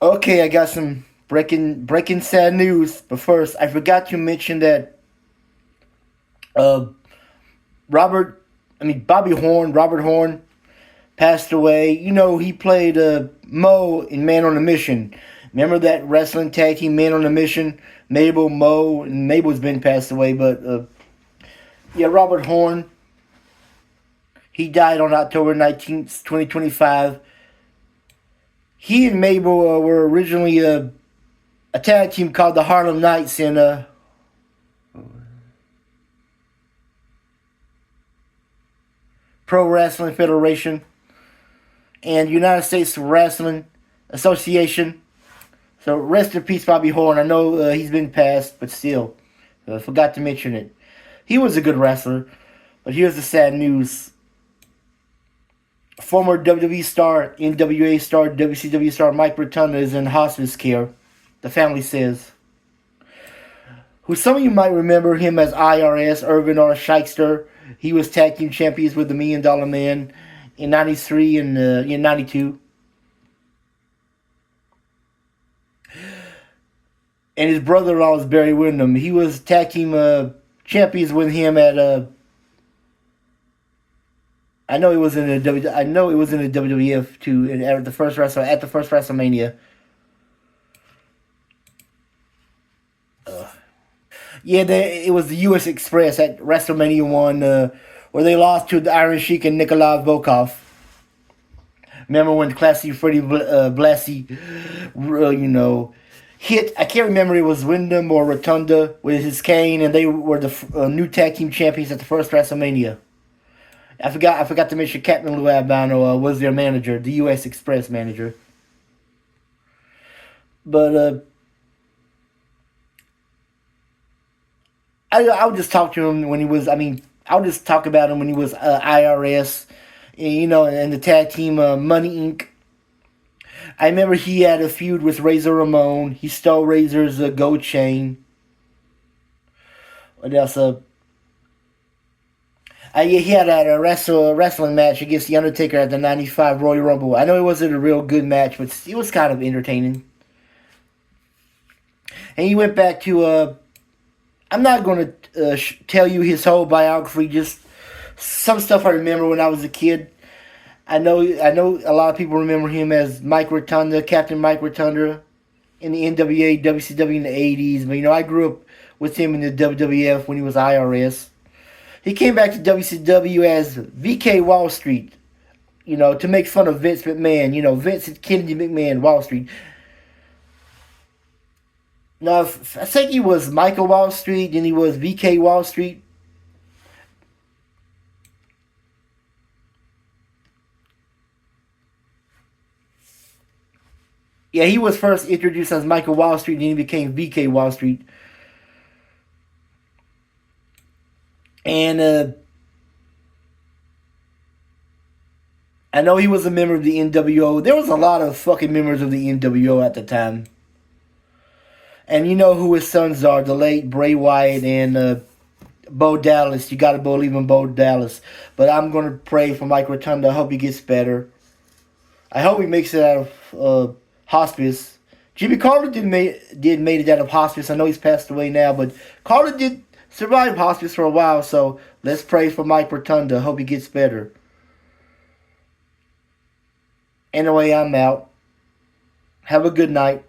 Okay, I got some breaking sad news. But first, I forgot to mention that uh Robert, Robert Horn passed away. You know, he played Mo in Man on a Mission. Remember that wrestling tag team Man on a Mission? Mabel, Mo, and Mabel's been passed away, but yeah, Robert Horn. He died on October 19th, 2025. He and Mabel were originally a tag team called the Harlem Knights in Pro Wrestling Federation and United States Wrestling Association. So rest in peace, Bobby Horn. I know he's been passed, but still, forgot to mention it. He was a good wrestler, but here's the sad news. Former WWE star, NWA star, WCW star Mike Rotunda is in hospice care, the family says. Who some of you might remember him as IRS, Irvin R. Shyster. He was tag team champions with the Million Dollar Man in 93 and in 92. And his brother-in-law was Barry Windham. He was tag team champions with him at I know it was in the WWF too, and at the first WrestleMania. Yeah, it was the U.S. Express at WrestleMania 1, where they lost to the Iron Sheik and Nikolai Volkov. Remember when Classy Freddie Blassie, hit, I can't remember, it was Wyndham or Rotunda with his cane, and they were the new tag team champions at the first WrestleMania. I forgot to mention Captain Lou Albano was their manager, the U.S. Express manager. But I would just talk to him when he was. I would just talk about him when he was IRS, and the tag team Money Inc. I remember he had a feud with Razor Ramon. He stole Razor's gold chain. What else? He had a wrestling match against The Undertaker at the '95 Royal Rumble. I know it wasn't a real good match, but it was kind of entertaining. And he went back to I'm not going to tell you his whole biography. Just some stuff I remember when I was a kid. I know a lot of people remember him as Mike Rotunda, Captain Mike Rotunda, in the NWA, WCW in the '80s. But I grew up with him in the WWF when he was IRS. He came back to WCW as VK Wall Street, to make fun of Vince McMahon. Vince and Kennedy McMahon, Wall Street. No, I think he was Michael Wall Street, and he was VK Wall Street. Yeah, he was first introduced as Michael Wall Street, and then he became VK Wall Street. And I know he was a member of the NWO. There was a lot of fucking members of the NWO at the time. And you know who his sons are, the late Bray Wyatt and Bo Dallas. You gotta believe in Bo Dallas. But I'm gonna pray for Mike Rotunda. I hope he gets better. I hope he makes it out of hospice. Jimmy Carter made it out of hospice. I know he's passed away now, but Carter did survive hospice for a while. So let's pray for Mike Rotunda. Hope he gets better. Anyway, I'm out. Have a good night.